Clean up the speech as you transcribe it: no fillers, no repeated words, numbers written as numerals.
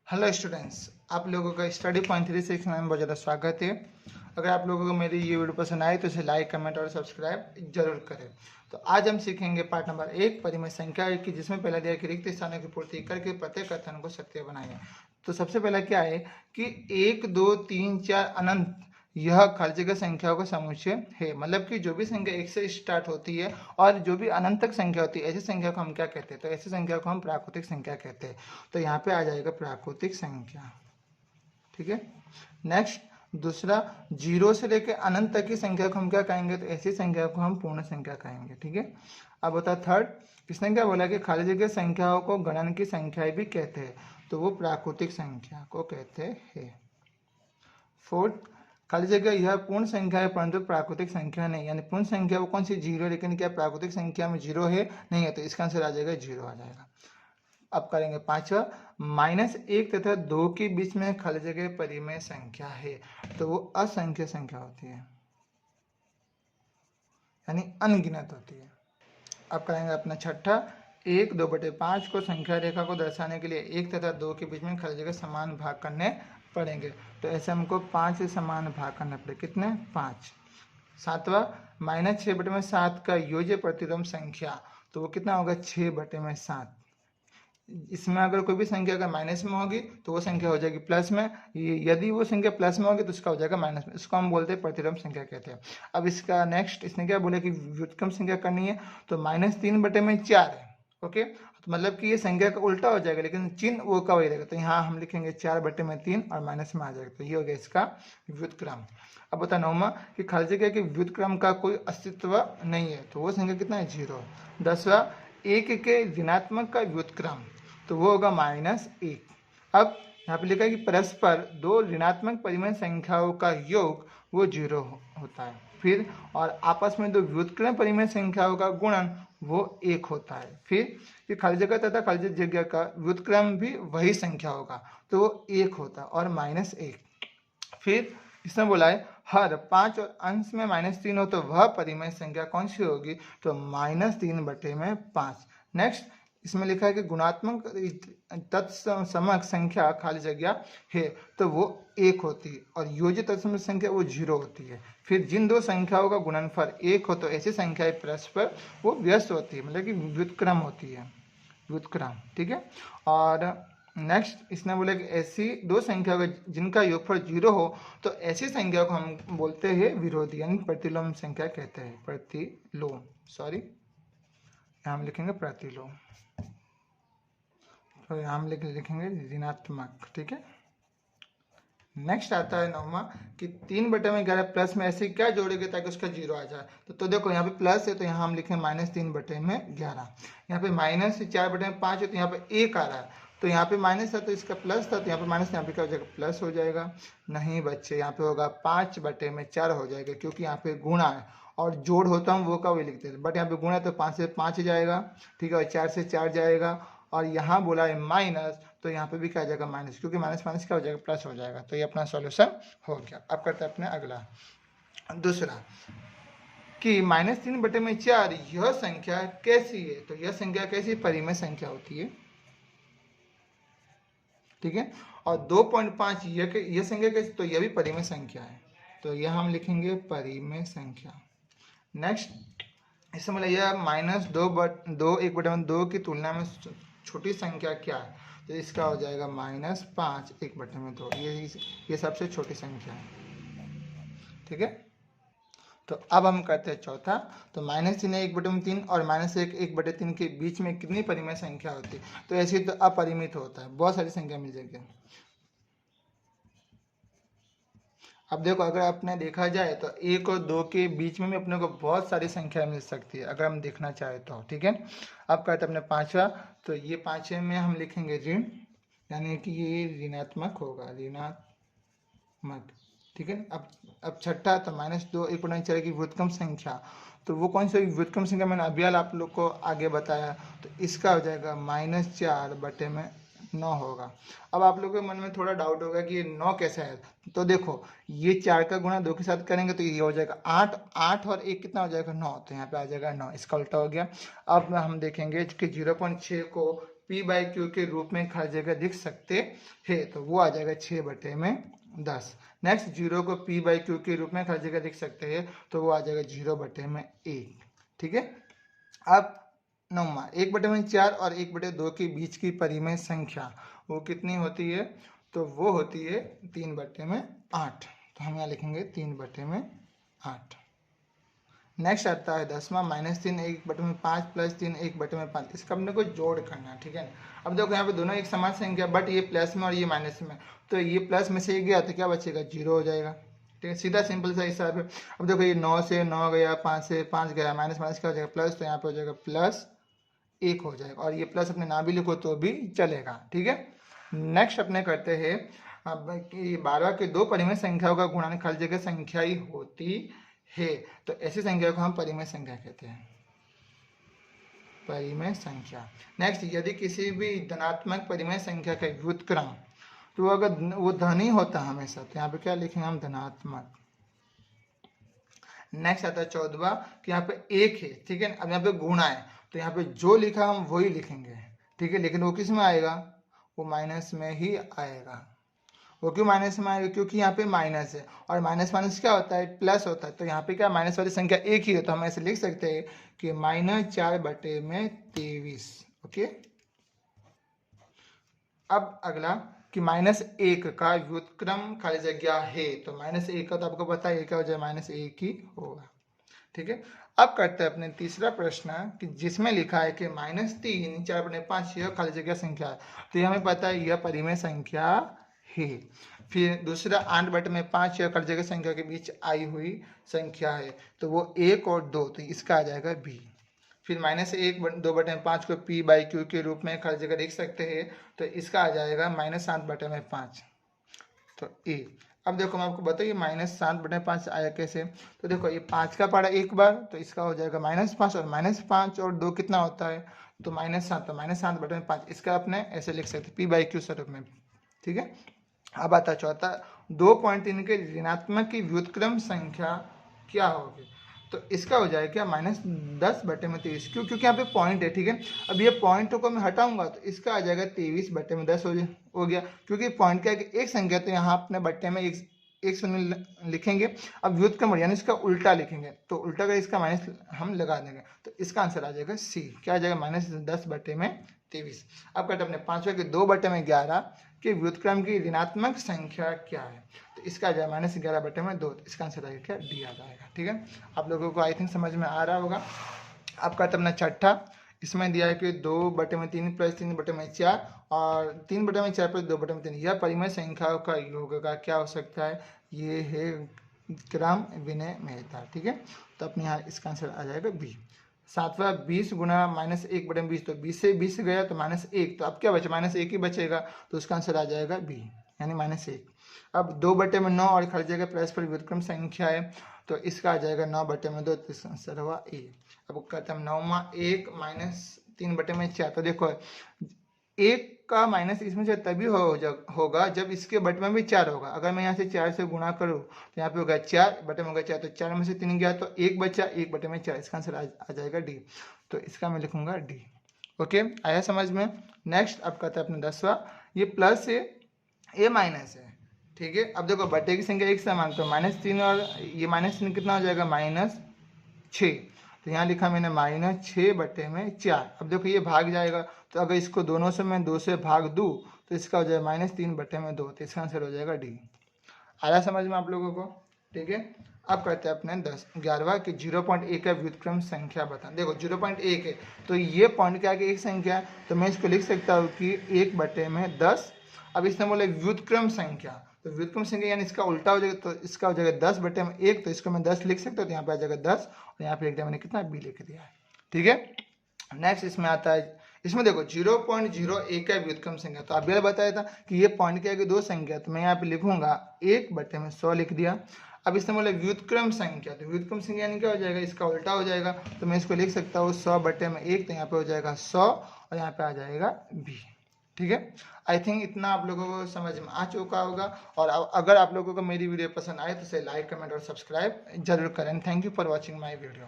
Hello students, आप लोगों का स्टडी पॉइंट 369 में बहुत ज़्यादा स्वागत है। अगर आप लोगों को मेरी ये वीडियो पसंद आए तो इसे लाइक, कमेंट और सब्सक्राइब जरूर करें। तो आज हम सीखेंगे पार्ट नंबर 1 परिमेय संख्या की, जिसमें पहला दिया कि रिक्त स्थानों की पूर्ति करके प्रत्येक कथन को सत्य बनाइए। तो सबसे पहला क्या है कि 1, 2, 3, 4 अनंत यह खाली जगह संख्याओं का समुच्चय है। मतलब कि जो भी संख्या 1 से स्टार्ट होती है और जो भी अनंत तक संख्या होती है, ऐसी संख्या को हम क्या कहते हैं? तो ऐसी संख्या को हम प्राकृतिक संख्या कहते हैं। तो यहाँ पे आ जाएगा प्राकृतिक संख्या। ठीक है। नेक्स्ट दूसरा, 0 से लेकर अनंत तक की संख्या को हम क्या कहेंगे? तो ऐसी संख्या को हम पूर्ण संख्या कहेंगे। ठीक है। अब होता है थर्ड, किसने क्या बोला कि खाली जगह संख्याओं को गणन की संख्याएं भी कहते हैं, तो वो प्राकृतिक संख्या को कहते हैं। फोर्थ, खाली जगह यह पूर्ण संख्या है परंतु प्राकृतिक संख्या नहीं। यानी पूर्ण संख्या वो कौन सी? 0, लेकिन क्या प्राकृतिक संख्या में 0 है? नहीं है, तो इसका आंसर आ जाएगा 0 आ जाएगा। अब करेंगे पांचवा, -1 तथा 2 के बीच में खाली जगह परिमेय संख्या है, तो वो असंख्य संख्या होती है, यानी अनगिनत होती है। अब करेंगे अपना छठा, 1, 2/5 को संख्या रेखा को दर्शाने के लिए 1 तथा 2 के बीच में खाली जगह समान भाग करने पड़ेंगे। तो ऐसे हमको 5 से समान भाग करने पड़े। कितने? 5। सातवां, -6/7 का योज्य प्रतिलोम संख्या, तो वो कितना होगा? 6/7। इसमें अगर कोई भी संख्या अगर माइनस में होगी तो वो संख्या हो जाएगी प्लस में, यदि वो संख्या प्लस में होगी तो उसका हो जाएगा माइनस में। इसको हम बोलते हैं प्रतिलोम संख्या कहते हैं। अब इसका नेक्स्ट, इसने क्या बोला कि व्युत्क्रम संख्या करनी है, तो -3/4 है। ओके, तो मतलब कि ये संख्या का उल्टा हो जाएगा, लेकिन चिन्ह वो का वही रहेगा। तो यहाँ हम लिखेंगे 4/3 और माइनस में आ जाएगा, तो ये हो गया इसका व्युत्क्रम। अब बता नौवां कि खाली जगह के व्युत्क्रम का कोई अस्तित्व नहीं है, तो वो संख्या कितना है? 0। 10वां, 1 के ऋणात्मक का व्युत्क्रम, तो वो होगा -1। अब यहाँ पे लिखा है कि परस्पर दो ऋणात्मक परिमेय संख्याओं का योग वो 0 होता है। फिर और आपस में दो व्युत्क्रम परिमेय संख्याओं का गुणन वो 1 होता है। फिर ये खाली जगह तथा खाली जगह का व्युत्क्रम भी वही संख्या होगा, तो वो 1 होता है और -1। फिर इसने बोला है हर 5 और अंश में -3 हो तो वह परिमेय संख्या कौन सी होगी? तो -3/5। नेक्स्ट, इसमें लिखा है कि गुणात्मक तत्समक संख्या खाली जगह है, तो वो 1 होती है और योज्य तत्समक संख्या वो 0 होती है। फिर जिन दो संख्याओं का गुणनफल 1 हो तो ऐसी संख्याएं परस्पर वो व्यस्त होती है, मतलब कि व्युत्क्रम होती है, व्युत्क्रम। ठीक है। और नेक्स्ट इसने बोला कि ऐसी दो संख्या जिनका योगफल 0 हो तो ऐसी संख्या को हम बोलते हैं विरोधी, यानी प्रतिलोम संख्या कहते हैं। प्रतिलोम, सॉरी यहाँ हम लिखेंगे प्रतिलोम, तो यहाँ हम लिखेंगे ऋणात्मक। ठीक है। नेक्स्ट आता है नौवां कि 3/11 प्लस में ऐसे क्या जोड़ेंगे ताकि उसका 0 आ जाए? तो देखो यहाँ पे प्लस है तो यहाँ हम लिखेंगे -3/11। यहाँ पे -4/5 है तो यहाँ पे 1 आ रहा है, तो यहाँ पे माइनस था तो इसका प्लस था, तो यहाँ पे माइनस, यहाँ पे क्या हो जाएगा? प्लस हो जाएगा। नहीं बच्चे, यहाँ पे होगा 5/4 हो जाएगा, क्योंकि यहाँ पे गुणा है और जोड़ होता हम वो का वही लिखते हैं, बट यहाँ पे गुणा है तो 5 से 5 जाएगा। ठीक है, और 4 से 4 जाएगा, और यहाँ बोला है माइनस, तो यहाँ पे भी क्या आ जाएगा? माइनस, क्योंकि माइनस माइनस क्या हो जाएगा? प्लस हो जाएगा। तो ये अपना सॉल्यूशन हो गया। अब करते हैं अपने अगला, दूसरा कि -3/4 यह संख्या कैसी है? तो यह संख्या कैसी? परिमेय संख्या होती है। ठीक है। और 2.5 यह संख्या कैसी? तो यह भी परिमेय संख्या है, तो यह हम लिखेंगे परिमेय संख्या। नेक्स्ट, इससे मतलब यह -2 1/2 की तुलना में छोटी संख्या क्या है? तो इसका हो जाएगा -5 1/2। ये सबसे छोटी संख्या है। ठीक है। तो अब हम करते हैं चौथा, तो -3 1/3 और -1 1/3 के बीच में कितनी परिमेय संख्या होती है? तो ऐसी तो अपरिमित होता है, बहुत सारी संख्या मिल जाएगी। अब देखो, अगर आपने देखा जाए तो 1 और 2 के बीच में भी अपने को बहुत सारी संख्या मिल सकती है अगर हम देखना चाहे तो। ठीक है। अब कहते हैं अपने पांचवा, तो ये पांचवे में हम लिखेंगे ऋण, यानी कि ये ऋणात्मक होगा, ऋणात्मक। ठीक है। अब छठा, तो -2 1/4 की व्युत्क्रम संख्या, तो वो कौन सी व्युत्क्रम संख्या? मैंने अभी आप लोग को आगे बताया, तो इसका हो जाएगा -4/9 होगा। अब आप लोगों के मन में थोड़ा डाउट होगा कि ये 9 कैसा है? तो देखो, ये 4 का गुणा 2 के साथ करेंगे तो ये हो जाएगा 8, 8 और 1 कितना हो जाएगा? 9, तो यहाँ पे आ जाएगा 9, इसका उल्टा हो गया। अब हम देखेंगे कि 0.6 को p/q के रूप में हर जगह लिख सकते हैं, तो वो आ जाएगा 6/10। नेक्स्ट 0 को p/q के रूप में हर जगह लिख सकते हैं, तो वो आ जाएगा 0/1। ठीक है। अब 9वां 1/4 और 1/2 के बीच की परिमेय संख्या वो कितनी होती है, तो वो होती है 3/8। तो हम यहाँ लिखेंगे 3/8। नेक्स्ट आता है 10वां -3 1/5 प्लस 3 1/5। इसका अपने को जोड़ करना है। ठीक है। अब देखो यहाँ पे दोनों एक समान संख्या, बट ये प्लस में और ये माइनस में, तो ये प्लस में से ये गया तो क्या बचेगा, 0 हो जाएगा। ठीक है, सीधा सिंपल सा हिसाब है। अब देखो ये 9 से 9 गया, 5 से 5 गया, माइनस माइनस क्या हो जाएगा, प्लस, तो यहाँ पे हो जाएगा +1 हो जाएगा। और ये प्लस अपने ना भी लिखो तो भी चलेगा। ठीक है। नेक्स्ट अपने करते हैं अब कि 12 के दो परिमेय संख्याओं का गुणन हर जगह संख्या ही होती है, तो ऐसी संख्या को हम परिमेय संख्या कहते हैं, परिमेय संख्या। नेक्स्ट, यदि किसी भी धनात्मक परिमेय संख्या का व्युत्क्रम, तो अगर वो धन ही होता हमेशा, तो यहाँ पे क्या लिखेंगे हम, धनात्मक। नेक्स्ट आता है 14वां कि यहाँ पे 1 है। ठीक है। अब यहाँ पे गुणा है, तो यहाँ पे जो लिखा हम वही लिखेंगे। ठीक है। लेकिन वो किस में आएगा, वो माइनस में ही आएगा। वो क्यों माइनस में आएगा, क्योंकि यहाँ पे माइनस है, और माइनस माइनस क्या होता है, प्लस होता है। तो यहाँ पे क्या, माइनस वाली संख्या एक ही है, तो हम ऐसे लिख सकते हैं कि -4/23। ओके। अब अगला कि -1 का व्युत्क्रम खाली जगह है, तो -1 का तो आपको पता है क्या हो जाए, -1 ही होगा। ठीक है। अब करते हैं अपने तीसरा प्रश्न कि जिसमें लिखा है कि -3 4/5 यह खाली जगह संख्या है, तो ये हमें पता है यह परिमेय संख्या है। फिर दूसरा 8/5 यह खाली जगह संख्या के बीच आई हुई संख्या है, तो वो 1 और 2, तो इसका आ जाएगा बी। फिर -1 2/5 को p/q के रूप में हर जगह लिख सकते हैं, तो इसका आ जाएगा -7/5, तो ए। अब देखो मैं आपको बताइए -7/5 आया कैसे, तो देखो ये 5 का पड़ा एक बार, तो इसका हो जाएगा -5, और -5 और 2 कितना होता है, तो -7, तो -7/5 इसका अपने ऐसे लिख सकते p/q स्वरूप में। ठीक है। अब आता है चौथा, 2.3 के ऋणात्मक की व्युत्क्रम संख्या क्या होगी, तो इसका हो जाएगा क्या, -10/23। क्यों, क्योंकि यहाँ पे पॉइंट है। ठीक है। अब ये पॉइंट को मैं हटाऊंगा, तो इसका आ जाएगा 23/10 हो गया, क्योंकि पॉइंट क्या है कि एक संख्या, तो यहाँ अपने बट्टे में एक शून्य लिखेंगे। अब व्युत्क्रम यानी इसका उल्टा लिखेंगे, तो उल्टा का इसका माइनस हम लगा देंगे, तो इसका आंसर आ जाएगा सी। क्या आ जाएगा, -10/23। अब कहते अपने 5वें के 2/11 के व्युत्क्रम की ऋणात्मक संख्या क्या है, तो इसका आ जाएगा -11/2, तो इसका आंसर आएगा क्या, डी आ जाएगा। ठीक है। आप लोगों को आई थिंक समझ में आ रहा होगा। आपका अपना छठा, इसमें दिया है कि 2/3 प्लस 3/4 और 3/4 प्लस 2/3, यह परिमेय संख्याओं का योग का क्या हो सकता है, ये है क्रम विनिमयता। ठीक है। तो अपने यहाँ इसका आंसर आ जाएगा बी। 7वां 20 गुना -1/20, तो 20 से 20 गया तो -1, तो अब क्या बचा, -1 ही बचेगा, तो उसका आंसर आ जाएगा बी, यानी -1। अब 2/9 और हर जगह प्लस पर व्युत्क्रम संख्या है, तो इसका आ जाएगा 9/2, तो इसका आंसर हुआ ए। अब कहते हैं 9वां 1 -3/4, तो देखो 1 का माइनस इसमें से तभी होगा जब इसके बटे में भी 4 होगा। अगर मैं यहाँ से 4 से गुणा करूँ, तो यहाँ पे होगा 4, बटे में होगा 4, तो 4 में से 3 गया तो 1 बचा, 1/4, इसका आंसर आ जाएगा डी। तो इसका मैं लिखूंगा डी। ओके, आया समझ में। नेक्स्ट अब कहते हैं अपने 10वां, ये प्लस है, ये माइनस है। ठीक है। अब देखो बटे की संख्या एक समान, तो -3 और ये -3 कितना हो जाएगा, -6, तो यहाँ लिखा मैंने -6/4। अब देखो ये भाग जाएगा, तो अगर इसको दोनों से मैं 2 से भाग दूँ, तो इसका हो जाएगा -3/2, तो इसका आंसर हो जाएगा डी। आया समझ में आप लोगों को। ठीक है। अब करते हैं अपने 11वां कि 0.1 का व्युत्क्रम संख्या बता। देखो 0.1 है, तो ये पॉइंट के आगे एक संख्या है, तो मैं इसको लिख सकता हूँ कि 1/10। अब इसने बोले व्युत्क्रम संख्या, तो व्युत्क्रम संख्या यानी इसका उल्टा हो जाएगा, तो इसका हो जाएगा 10/1, तो इसको मैं 10 लिख सकता हूँ, तो यहाँ पे आ जाएगा 10, और यहाँ पे लिख दिया मैंने कितना, बी लिख दिया है। ठीक है। नेक्स्ट इसमें आता है, इसमें देखो 0.01 का व्युत्क्रम संख्या, तो अभी बताया था कि ये पॉइंट के आगे दो संख्या, तो मैं यहाँ पे लिखूंगा 1/100 लिख दिया। अब इसमें बोले व्युत्क्रम संख्या, तो व्युत्क्रम संख्या यानी क्या हो जाएगा, इसका उल्टा हो जाएगा, तो मैं इसको लिख सकता हूँ 100/1, तो यहाँ पे हो जाएगा 100, और यहाँ पे आ जाएगा बी। ठीक है। आई थिंक इतना आप लोगों को समझ में आ चुका होगा, और अगर आप लोगों को मेरी वीडियो पसंद आए तो इसे लाइक, कमेंट और सब्सक्राइब जरूर करें। Thank you for watching my video.